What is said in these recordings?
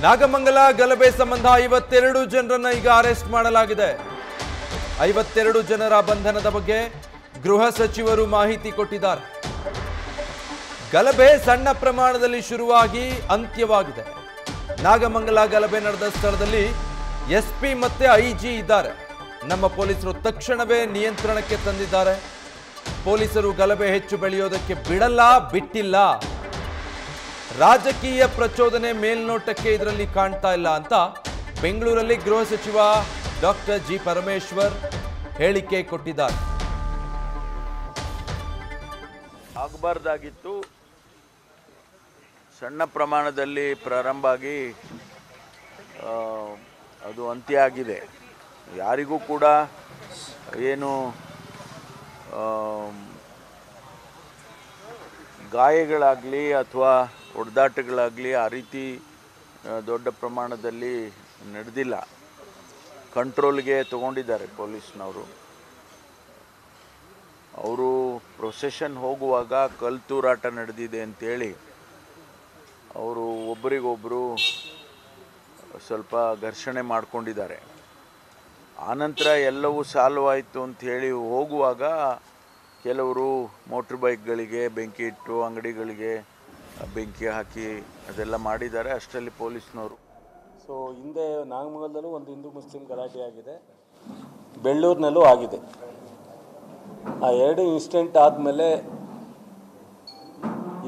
ನಾಗಮಂಗಲ ಗಲಭೆ ಸಂಬಂಧ 52 ಜನರನ್ನ ಈಗ ಅರೆಸ್ಟ್ ಮಾಡಲಾಗಿದೆ. 52 ಜನರ ಬಂಧನದ ಬಗ್ಗೆ ಗೃಹ ಸಚಿವರು ಮಾಹಿತಿ ಕೊಟ್ಟಿದ್ದಾರೆ. ಗಲಭೆ ಸಣ್ಣ ಪ್ರಮಾಣದಲ್ಲಿ ಶುರುವಾಗಿ ಅಂತ್ಯವಾಗಿದೆ. ನಾಗಮಂಗಲ ಗಲಭೆ ನಡೆದ ಸ್ಥಳದಲ್ಲಿ ಎಸ್ಪಿ ಮತ್ತೆ ಐಜಿ ಇದ್ದಾರೆ. ನಮ್ಮ ಪೊಲೀಸರು ತಕ್ಷಣವೇ ನಿಯಂತ್ರಣಕ್ಕೆ ತಂದಿದ್ದಾರೆ. ಪೊಲೀಸರು ಗಲಭೆ ಹೆಚ್ಚು ಬೆಳೆಯೋದಕ್ಕೆ ಬಿಟ್ಟಿಲ್ಲ. ರಾಜಕೀಯ ಪ್ರಚೋದನೆ ಮೇಲ್ನೋಟಕ್ಕೆ ಇದರಲ್ಲಿ ಕಾಣ್ತಾ ಇಲ್ಲ ಅಂತ ಬೆಂಗಳೂರಲ್ಲಿ ಗೃಹ ಸಚಿವ ಡಾಕ್ಟರ್ ಜಿ ಪರಮೇಶ್ವರ್ ಹೇಳಿಕೆ ಕೊಟ್ಟಿದ್ದಾರೆ. ಆಗಬಾರ್ದಾಗಿತ್ತು, ಸಣ್ಣ ಪ್ರಮಾಣದಲ್ಲಿ ಪ್ರಾರಂಭ ಆಗಿ ಅದು ಅಂತ್ಯ ಆಗಿದೆ. ಯಾರಿಗೂ ಕೂಡ ಏನು ಗಾಯಗಳಾಗಲಿ ಅಥವಾ ಹೊಡೆದಾಟಗಳಾಗಲಿ ಆ ರೀತಿ ದೊಡ್ಡ ಪ್ರಮಾಣದಲ್ಲಿ ನಡೆದಿಲ್ಲ. ಕಂಟ್ರೋಲ್ಗೆ ತಗೊಂಡಿದ್ದಾರೆ ಪೊಲೀಸ್ನವರು. ಅವರು ಪ್ರೊಸೆಷನ್ ಹೋಗುವಾಗ ಕಲ್ತೂರಾಟ ನಡೆದಿದೆ ಅಂತೇಳಿ ಅವರು ಒಬ್ಬರಿಗೊಬ್ಬರು ಸ್ವಲ್ಪ ಘರ್ಷಣೆ ಮಾಡಿಕೊಂಡಿದ್ದಾರೆ. ಆನಂತರ ಎಲ್ಲವೂ ಸಾಲ್ವ್ ಆಯಿತು ಅಂಥೇಳಿ ಹೋಗುವಾಗ ಕೆಲವರು ಮೋಟ್ರ್ ಬೈಕ್ಗಳಿಗೆ ಬೆಂಕಿ ಇಟ್ಟು ಅಂಗಡಿಗಳಿಗೆ ಬೆಂಕಿ ಹಾಕಿ ಅದೆಲ್ಲ ಮಾಡಿದ್ದಾರೆ. ಅಷ್ಟರಲ್ಲಿ ಪೊಲೀಸ್ನವರು ಹಿಂದೆ ನಾಗಮಂಗಲದಲ್ಲೂ ಒಂದು ಹಿಂದೂ ಮುಸ್ಲಿಂ ಗಲಾಟೆ ಆಗಿದೆ, ಬೆಳ್ಳೂರಿನಲ್ಲೂ ಆಗಿದೆ. ಆ ಎರಡು ಇನ್ಸಿಡೆಂಟ್ ಆದಮೇಲೆ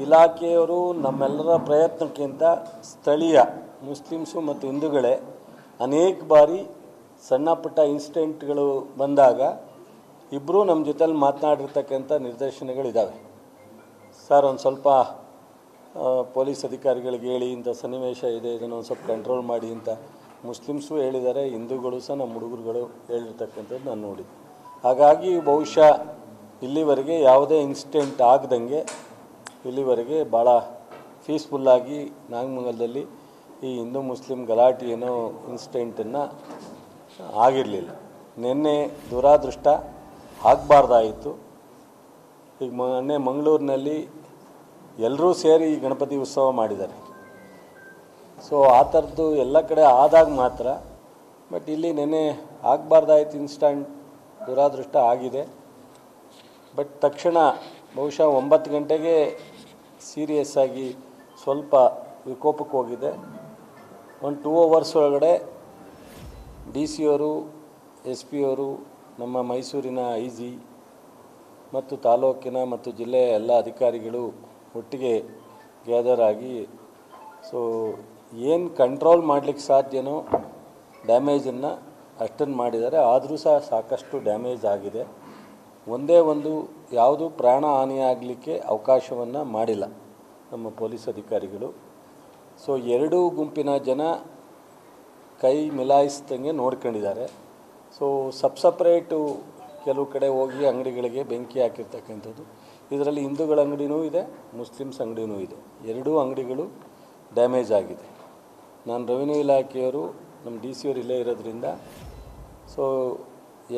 ಇಲಾಖೆಯವರು ನಮ್ಮೆಲ್ಲರ ಪ್ರಯತ್ನಕ್ಕಿಂತ ಸ್ಥಳೀಯ ಮುಸ್ಲಿಮ್ಸು ಮತ್ತು ಹಿಂದೂಗಳೇ ಅನೇಕ ಬಾರಿ ಸಣ್ಣ ಪುಟ್ಟ ಇನ್ಸಿಡೆಂಟ್ಗಳು ಬಂದಾಗ ಇಬ್ಬರೂ ನಮ್ಮ ಜೊತೆಲಿ ಮಾತನಾಡಿರ್ತಕ್ಕಂಥ ನಿದರ್ಶನಗಳಿದ್ದಾವೆ. ಸರ್ ಒಂದು ಸ್ವಲ್ಪ ಪೊಲೀಸ್ ಅಧಿಕಾರಿಗಳಿಗೆ ಹೇಳಿ, ಇಂಥ ಸನ್ನಿವೇಶ ಇದೆ, ಇದನ್ನು ಒಂದು ಸ್ವಲ್ಪ ಕಂಟ್ರೋಲ್ ಮಾಡಿ ಅಂತ ಮುಸ್ಲಿಮ್ಸು ಹೇಳಿದ್ದಾರೆ, ಹಿಂದೂಗಳು ಸಹ ನಮ್ಮ ಹುಡುಗರುಗಳು ಹೇಳಿರ್ತಕ್ಕಂಥದ್ದು ನಾನು ನೋಡಿದ್ದೆ. ಹಾಗಾಗಿ ಬಹುಶಃ ಇಲ್ಲಿವರೆಗೆ ಯಾವುದೇ ಇನ್ಸಿಡೆಂಟ್ ಆಗದಂಗೆ ಇಲ್ಲಿವರೆಗೆ ಭಾಳ ಪೀಸ್ಫುಲ್ಲಾಗಿ ನಾಗಮಂಗಲದಲ್ಲಿ ಈ ಹಿಂದೂ ಮುಸ್ಲಿಂ ಗಲಾಟೆ ಏನೋ ಇನ್ಸಿಡೆಂಟನ್ನು ಆಗಿರಲಿಲ್ಲ. ನಿನ್ನೆ ದುರಾದೃಷ್ಟ ಆಗಬಾರ್ದಾಯಿತು. ಈಗ ಮೊನ್ನೆ ಮಂಗಳೂರಿನಲ್ಲಿ ಎಲ್ಲರೂ ಸೇರಿ ಗಣಪತಿ ಉತ್ಸವ ಮಾಡಿದ್ದಾರೆ. ಆ ಥರದ್ದು ಎಲ್ಲ ಕಡೆ ಆದಾಗ ಮಾತ್ರ. ಬಟ್ ಇಲ್ಲಿ ನಿನ್ನೆ ಆಗಬಾರ್ದಾಯಿತು, ಇನ್ಸ್ಟಂಟ್ ದುರಾದೃಷ್ಟ ಆಗಿದೆ. ಬಟ್ ತಕ್ಷಣ ಬಹುಶಃ 9 ಗಂಟೆಗೆ ಸೀರಿಯಸ್ ಆಗಿ ಸ್ವಲ್ಪ ವಿಕೋಪಕ್ಕೆ ಹೋಗಿದೆ. ಒಂದು 2 ಅವರ್ಸ್ ಒಳಗಡೆ ಡಿ ಸಿ ಅವರು, ಎಸ್ ಪಿ ಅವರು, ನಮ್ಮ ಮೈಸೂರಿನ ಐ ಜಿ ಮತ್ತು ತಾಲೂಕಿನ ಮತ್ತು ಜಿಲ್ಲೆಯ ಎಲ್ಲ ಅಧಿಕಾರಿಗಳು ಒಟ್ಟಿಗೆ ಗ್ಯಾದರ್ ಆಗಿ ಏನು ಕಂಟ್ರೋಲ್ ಮಾಡಲಿಕ್ಕೆ ಸಾಧ್ಯನೋ ಡ್ಯಾಮೇಜನ್ನು ಅಷ್ಟನ್ನು ಮಾಡಿದ್ದಾರೆ. ಆದರೂ ಸಹ ಸಾಕಷ್ಟು ಡ್ಯಾಮೇಜ್ ಆಗಿದೆ. ಒಂದೇ ಒಂದು ಯಾವುದು ಪ್ರಾಣ ಹಾನಿಯಾಗಲಿಕ್ಕೆ ಅವಕಾಶವನ್ನು ಮಾಡಿಲ್ಲ ನಮ್ಮ ಪೊಲೀಸ್ ಅಧಿಕಾರಿಗಳು. ಎರಡೂ ಗುಂಪಿನ ಜನ ಕೈ ಮಿಲಾಯಿಸ್ದಂಗೆ ನೋಡ್ಕೊಂಡಿದ್ದಾರೆ. ಸಪ್ರೇಟು ಕೆಲವು ಕಡೆ ಹೋಗಿ ಅಂಗಡಿಗಳಿಗೆ ಬೆಂಕಿ ಹಾಕಿರ್ತಕ್ಕಂಥದ್ದು. ಇದರಲ್ಲಿ ಹಿಂದೂಗಳ ಅಂಗಡಿನೂ ಇದೆ, ಮುಸ್ಲಿಮ್ಸ್ ಅಂಗಡಿನೂ ಇದೆ. ಎರಡೂ ಅಂಗಡಿಗಳು ಡ್ಯಾಮೇಜ್ ಆಗಿದೆ. ನಾನು ರೆವಿನ್ಯೂ ಇಲಾಖೆಯವರು ನಮ್ಮ ಡಿ ಸಿ ಅವರು ಇಲ್ಲೇ ಇರೋದ್ರಿಂದ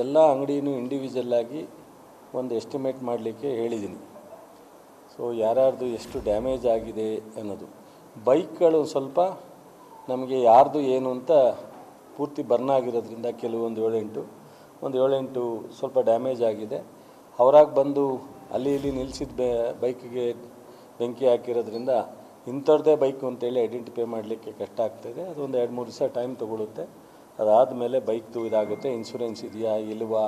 ಎಲ್ಲ ಅಂಗಡಿನೂ ಇಂಡಿವಿಜುವಲ್ಲಾಗಿ ಒಂದು ಎಸ್ಟಿಮೇಟ್ ಮಾಡಲಿಕ್ಕೆ ಹೇಳಿದ್ದೀನಿ. ಯಾರ್ಯಾರ್ದು ಎಷ್ಟು ಡ್ಯಾಮೇಜ್ ಆಗಿದೆ ಅನ್ನೋದು. ಬೈಕ್ಗಳು ಸ್ವಲ್ಪ ನಮಗೆ ಯಾರ್ದು ಏನು ಅಂತ ಪೂರ್ತಿ ಬರ್ನ್ ಆಗಿರೋದ್ರಿಂದ ಕೆಲವೊಂದು 7-8 ಸ್ವಲ್ಪ ಡ್ಯಾಮೇಜ್ ಆಗಿದೆ. ಅವರಾಗಿ ಬಂದು ಅಲ್ಲಿ ಇಲ್ಲಿ ನಿಲ್ಲಿಸಿದ ಬೈಕಿಗೆ ಬೆಂಕಿ ಹಾಕಿರೋದ್ರಿಂದ ಇಂಥವ್ರದ್ದೇ ಬೈಕು ಅಂತೇಳಿ ಐಡೆಂಟಿಫೈ ಮಾಡಲಿಕ್ಕೆ ಕಷ್ಟ ಆಗ್ತಾಯಿದೆ. ಅದೊಂದು 2-3 ದಿವಸ ಟೈಮ್ ತೊಗೊಳುತ್ತೆ. ಅದಾದಮೇಲೆ ಬೈಕ್ದು ಇದಾಗುತ್ತೆ, ಇನ್ಶೂರೆನ್ಸ್ ಇದೆಯಾ ಇಲ್ವಾ,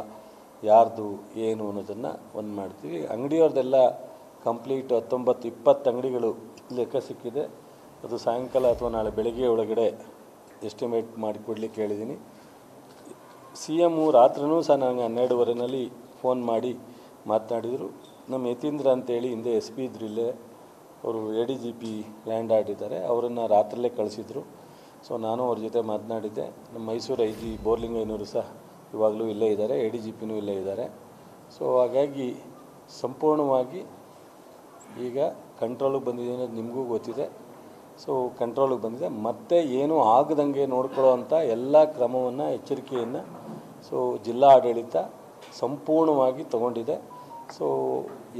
ಯಾರ್ದು ಏನು ಅನ್ನೋದನ್ನು ಒಂದು ಮಾಡ್ತೀವಿ. ಅಂಗಡಿಯವ್ರದ್ದೆಲ್ಲ ಕಂಪ್ಲೀಟ್ 19-20 ಅಂಗಡಿಗಳು ಲೆಕ್ಕ ಸಿಕ್ಕಿದೆ. ಅದು ಸಾಯಂಕಾಲ ಅಥವಾ ನಾಳೆ ಬೆಳಗ್ಗೆ ಒಳಗಡೆ ಎಸ್ಟಿಮೇಟ್ ಮಾಡಿಕೊಡ್ಲಿಕ್ಕೆ ಹೇಳಿದ್ದೀನಿ. ಸಿ ಎಮ್ಮು ರಾತ್ರಿನೂ ಸಹ ನನಗೆ 12:30ನಲ್ಲಿ ಫೋನ್ ಮಾಡಿ ಮಾತನಾಡಿದರು. ನಮ್ಮ ಯತೀಂದ್ರ ಅಂತೇಳಿ ಹಿಂದೆ ಎಸ್ ಪಿ ಇದ್ರು ಇಲ್ಲೇ, ಅವರು ADGP ಲ್ಯಾಂಡ್ ಆಡಿದ್ದಾರೆ, ಅವರನ್ನು ರಾತ್ರಿಯಲ್ಲೇ ಕಳಿಸಿದರು. ನಾನು ಅವ್ರ ಜೊತೆ ಮಾತನಾಡಿದ್ದೆ. ನಮ್ಮ ಮೈಸೂರು ಐ ಜಿ ಬೋರ್ಲಿಂಗಯ್ಯನವರು ಸಹ ಇವಾಗಲೂ ಇಲ್ಲೇ ಇದ್ದಾರೆ, ADGPನೂ ಇಲ್ಲೇ ಇದ್ದಾರೆ. ಹಾಗಾಗಿ ಸಂಪೂರ್ಣವಾಗಿ ಈಗ ಕಂಟ್ರೋಲಿಗೆ ಬಂದಿದೆ ಅನ್ನೋದು ನಿಮಗೂ ಗೊತ್ತಿದೆ. ಕಂಟ್ರೋಲಿಗೆ ಬಂದಿದೆ. ಮತ್ತೆ ಏನೂ ಆಗದಂಗೆ ನೋಡ್ಕೊಳ್ಳೋ ಅಂಥ ಎಲ್ಲ ಕ್ರಮವನ್ನು, ಎಚ್ಚರಿಕೆಯನ್ನು ಜಿಲ್ಲಾ ಆಡಳಿತ ಸಂಪೂರ್ಣವಾಗಿ ತಗೊಂಡಿದೆ.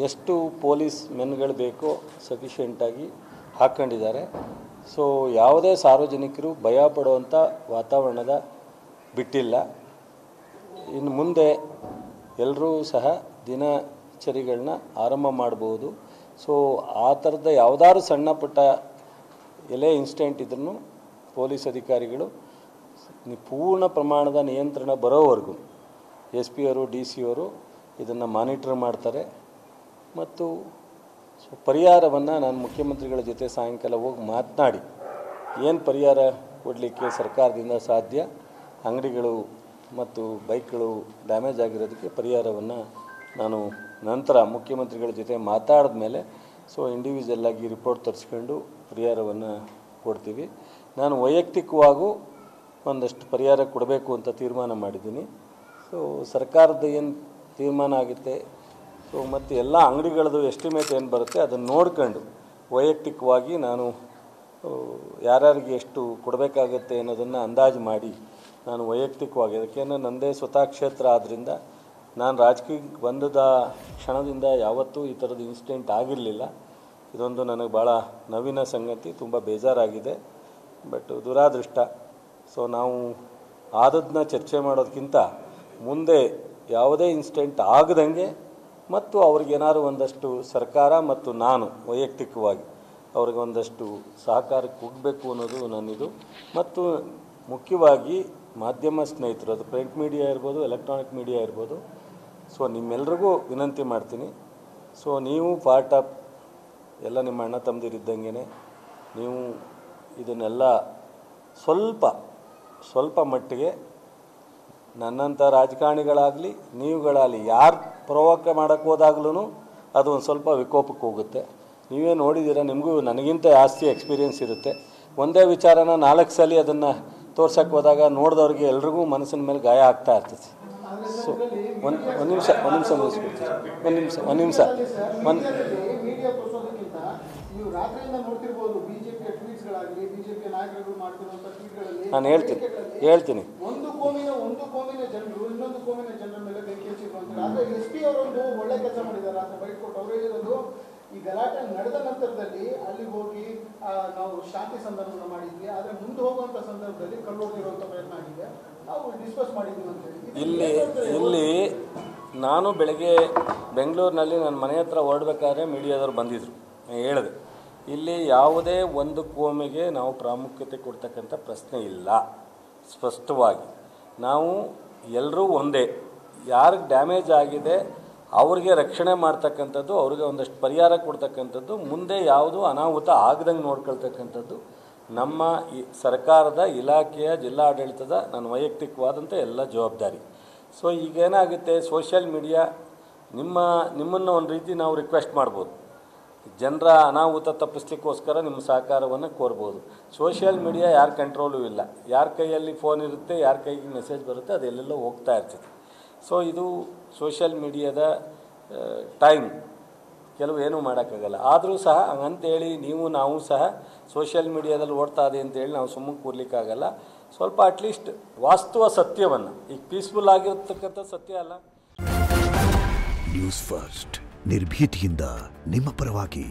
ಎಷ್ಟು ಪೊಲೀಸ್ ಮೆನ್ಗಳು ಬೇಕೋ ಸಫಿಷಿಯೆಂಟಾಗಿ ಹಾಕ್ಕೊಂಡಿದ್ದಾರೆ. ಸೊ ಯಾವುದೇ ಸಾರ್ವಜನಿಕರು ಭಯ ಪಡುವಂಥ ವಾತಾವರಣದ ಬಿಟ್ಟಿಲ್ಲ. ಇನ್ನು ಮುಂದೆ ಎಲ್ಲರೂ ಸಹ ದಿನಚರಿಗಳನ್ನ ಆರಂಭ ಮಾಡ್ಬೋದು. ಸೊ ಆ ಥರದ ಯಾವುದಾದ್ರು ಸಣ್ಣ ಪುಟ್ಟ ಎಲ್ಲೇ ಇನ್ಸಿಡೆಂಟ್ ಇದ್ರೂ ಪೊಲೀಸ್ ಅಧಿಕಾರಿಗಳು ಪೂರ್ಣ ಪ್ರಮಾಣದ ನಿಯಂತ್ರಣ ಬರೋವರೆಗೂ SP ಅವರು DC ಅವರು ಇದನ್ನು ಮಾನಿಟರ್ ಮಾಡ್ತಾರೆ. ಮತ್ತು ಪರಿಹಾರವನ್ನು ನಾನು ಮುಖ್ಯಮಂತ್ರಿಗಳ ಜೊತೆ ಸಾಯಂಕಾಲ ಹೋಗಿ ಮಾತನಾಡಿ ಏನು ಪರಿಹಾರ ಕೊಡಲಿಕ್ಕೆ ಸರ್ಕಾರದಿಂದ ಸಾಧ್ಯ, ಅಂಗಡಿಗಳು ಮತ್ತು ಬೈಕ್ಗಳು ಡ್ಯಾಮೇಜ್ ಆಗಿರೋದಕ್ಕೆ ಪರಿಹಾರವನ್ನು ನಾನು ನಂತರ ಮುಖ್ಯಮಂತ್ರಿಗಳ ಜೊತೆ ಮಾತಾಡಿದ ಮೇಲೆ ಇಂಡಿವಿಜುವಲ್ ಆಗಿ ರಿಪೋರ್ಟ್ ತರಿಸ್ಕೊಂಡು ಪರಿಹಾರವನ್ನು ಕೊಡ್ತೀವಿ. ನಾನು ವೈಯಕ್ತಿಕವಾಗೂ ಒಂದಷ್ಟು ಪರಿಹಾರ ಕೊಡಬೇಕು ಅಂತ ತೀರ್ಮಾನ ಮಾಡಿದ್ದೀನಿ. ಸರ್ಕಾರದ ಏನು ತೀರ್ಮಾನ ಆಗುತ್ತೆ ಮತ್ತು ಎಲ್ಲ ಅಂಗಡಿಗಳದ್ದು ಎಸ್ಟಿಮೇಟ್ ಏನು ಬರುತ್ತೆ ಅದನ್ನು ನೋಡ್ಕೊಂಡು ವೈಯಕ್ತಿಕವಾಗಿ ನಾನು ಯಾರ್ಯಾರಿಗೆ ಎಷ್ಟು ಕೊಡಬೇಕಾಗತ್ತೆ ಅನ್ನೋದನ್ನು ಅಂದಾಜು ಮಾಡಿ ನಾನು ವೈಯಕ್ತಿಕವಾಗಿ, ಅದಕ್ಕೇನು ನನ್ನದೇ ಸ್ವತಃ ಕ್ಷೇತ್ರ ಆದ್ದರಿಂದ ನಾನು ರಾಜಕೀಯಕ್ಕೆ ಬಂದ ಕ್ಷಣದಿಂದ ಯಾವತ್ತೂ ಈ ಥರದ ಇನ್ಸಿಡೆಂಟ್ ಆಗಿರಲಿಲ್ಲ. ಇದೊಂದು ನನಗೆ ಭಾಳ ನವೀನ ಸಂಗತಿ, ತುಂಬ ಬೇಜಾರಾಗಿದೆ. ಬಟ್ ದುರಾದೃಷ್ಟ. ನಾವು ಆದದನ್ನ ಚರ್ಚೆ ಮಾಡೋದಕ್ಕಿಂತ ಮುಂದೆ ಯಾವುದೇ ಇನ್ಸಿಡೆಂಟ್ ಆಗದಂಗೆ ಮತ್ತು ಅವ್ರಿಗೇನಾದ್ರು ಒಂದಷ್ಟು ಸರ್ಕಾರ ಮತ್ತು ನಾನು ವೈಯಕ್ತಿಕವಾಗಿ ಅವ್ರಿಗೆ ಒಂದಷ್ಟು ಸಹಕಾರಕ್ಕೆ ಹೋಗಬೇಕು ಅನ್ನೋದು ನನ್ನಿದು. ಮತ್ತು ಮುಖ್ಯವಾಗಿ ಮಾಧ್ಯಮ ಸ್ನೇಹಿತರು, ಅದು ಪ್ರಿಂಟ್ ಮೀಡಿಯಾ ಇರ್ಬೋದು, ಎಲೆಕ್ಟ್ರಾನಿಕ್ ಮೀಡಿಯಾ ಇರ್ಬೋದು, ನಿಮ್ಮೆಲ್ರಿಗೂ ವಿನಂತಿ ಮಾಡ್ತೀನಿ. ನೀವು ಪಾರ್ಟ್ ಆಫ್ ಎಲ್ಲ ನಿಮ್ಮ ಅಣ್ಣ ತಮ್ಮದಿರಿದ್ದಂಗೆ ನೀವು ಇದನ್ನೆಲ್ಲ ಸ್ವಲ್ಪ ಮಟ್ಟಿಗೆ ನನ್ನಂಥ ರಾಜಕಾರಣಿಗಳಾಗಲಿ ನೀವುಗಳಾಗಲಿ ಯಾರು ಪ್ರವೋಕ ಮಾಡೋಕ್ಕೆ ಹೋದಾಗ್ಲೂ ಅದು ಒಂದು ಸ್ವಲ್ಪ ವಿಕೋಪಕ್ಕೆ ಹೋಗುತ್ತೆ. ನೀವೇ ನೋಡಿದ್ದೀರ, ನಿಮಗೂ ನನಗಿಂತ ಜಾಸ್ತಿ ಎಕ್ಸ್ಪೀರಿಯೆನ್ಸ್ ಇರುತ್ತೆ. ಒಂದೇ ವಿಚಾರನ 4 ಸಲ ಅದನ್ನು ತೋರ್ಸೋಕ್ಕೆ ಹೋದಾಗ ನೋಡಿದವ್ರಿಗೆ ಎಲ್ರಿಗೂ ಮನಸ್ಸಿನ ಮೇಲೆ ಗಾಯ ಆಗ್ತಾ ಇರ್ತದೆ. ಒಂದು ನಿಮಿಷ ಮುಗಿಸ್ಬಿಡ್ತೀನಿ. ನಾನು ಹೇಳ್ತೀನಿ ಒಂದು ಕೋಮಿನ ಜನರು ಇನ್ನೊಂದು ಕೋಮಿನ ಜನರ ಮೇಲೆ ಬೆಂಕಿ ಹಚ್ಚಿದ್ರು ಅಂತ. ಆದ್ರೆ SP ಅವರೊಂದು ಒಳ್ಳೆ ಕೆಲಸ ಮಾಡಿದ್ದಾರೆ ಅಂತ ಬೈಟ್ ಕೊಟ್ಟು ಅವರು ಹೇಳಿರೋದು, ಈ ಗಲಾಟೆ ನಡೆದ ನಂತರದಲ್ಲಿ ಅಲ್ಲಿ ಹೋಗಿ ನಾವು ಶಾಂತಿ ಸಂದರ್ಭನ ಮಾಡಿದ್ವಿ, ಆದ್ರೆ ಮುಂದೆ ಹೋಗುವಂತ ಸಂದರ್ಭದಲ್ಲಿ ಕಲ್ಲು ಹೊಡೆದಿರುವಂತ ಪ್ರಯತ್ನ ಆಗಿದೆ, ನಾವು ಡಿಸ್ಕಸ್ ಮಾಡಿದ್ವಿ ಅಂತ ಹೇಳಿ. ಇಲ್ಲಿ ನಾನು ಬೆಳಗ್ಗೆ ಬೆಂಗಳೂರಿನಲ್ಲಿ ನನ್ನ ಮನೆ ಹತ್ರ ಹೊರಡ್ಬೇಕಾದ್ರೆ ಮೀಡಿಯಾದವ್ರು ಬಂದಿದ್ರು. ಹೇಳಿದೆ, ಇಲ್ಲಿ ಯಾವುದೇ ಒಂದು ಕೋಮಿಗೆ ನಾವು ಪ್ರಾಮುಖ್ಯತೆ ಕೊಡ್ತಕ್ಕಂಥ ಪ್ರಶ್ನೆ ಇಲ್ಲ. ಸ್ಪಷ್ಟವಾಗಿ ನಾವು ಎಲ್ಲರೂ ಒಂದೇ. ಯಾರಿಗೆ ಡ್ಯಾಮೇಜ್ ಆಗಿದೆ ಅವ್ರಿಗೆ ರಕ್ಷಣೆ ಮಾಡ್ತಕ್ಕಂಥದ್ದು, ಅವ್ರಿಗೆ ಒಂದಷ್ಟು ಪರಿಹಾರ ಕೊಡ್ತಕ್ಕಂಥದ್ದು, ಮುಂದೆ ಯಾವುದು ಅನಾಹುತ ಆಗದಂಗೆ ನೋಡ್ಕೊಳ್ತಕ್ಕಂಥದ್ದು ನಮ್ಮ ಈ ಸರ್ಕಾರದ ಇಲಾಖೆಯ ಜಿಲ್ಲಾಡಳಿತದ ನನ್ನ ವೈಯಕ್ತಿಕವಾದಂಥ ಎಲ್ಲ ಜವಾಬ್ದಾರಿ. ಈಗೇನಾಗುತ್ತೆ, ಸೋಷಿಯಲ್ ಮೀಡಿಯಾ ನಿಮ್ಮನ್ನು ಒಂದು ರೀತಿ ನಾವು ರಿಕ್ವೆಸ್ಟ್ ಮಾಡ್ಬೋದು, ಜನರ ಅನಾಹುತ ತಪ್ಪಿಸ್ಲಿಕ್ಕೋಸ್ಕರ ನಿಮ್ಮ ಸಹಕಾರವನ್ನು ಕೋರ್ಬೋದು. ಸೋಷಿಯಲ್ ಮೀಡಿಯಾ ಯಾರ ಕಂಟ್ರೋಲು ಇಲ್ಲ, ಯಾರ ಕೈಯಲ್ಲಿ ಫೋನ್ ಇರುತ್ತೆ, ಯಾರ ಕೈಗೆ ಮೆಸೇಜ್ ಬರುತ್ತೆ, ಅದೆಲ್ಲೆಲ್ಲೋ ಹೋಗ್ತಾ ಇರ್ತದೆ. ಇದು ಸೋಷಿಯಲ್ ಮೀಡಿಯಾದ ಟೈಮ್, ಕೆಲವು ಏನೂ ಮಾಡೋಕ್ಕಾಗಲ್ಲ. ಆದರೂ ಸಹ ಹಂಗಂತೇಳಿ ನಾವು ಸಹ ಸೋಷಿಯಲ್ ಮೀಡಿಯಾದಲ್ಲಿ ಓಡ್ತಾ ಇದೆ ಅಂತೇಳಿ ನಾವು ಸುಮ್ಮನೆ ಕೂರ್ಲಿಕ್ಕಾಗಲ್ಲ. ಸ್ವಲ್ಪ ಅಟ್ಲೀಸ್ಟ್ ವಾಸ್ತವ ಸತ್ಯವನ್ನು, ಈಗ ಪೀಸ್ಫುಲ್ ಆಗಿರತಕ್ಕಂಥ ಸತ್ಯ ಅಲ್ಲ. ನ್ಯೂಸ್ ಫಸ್ಟ್ ನಿರ್ಭೀತಿಯಿಂದ ನಿಮ್ಮ ಪರವಾಗಿ.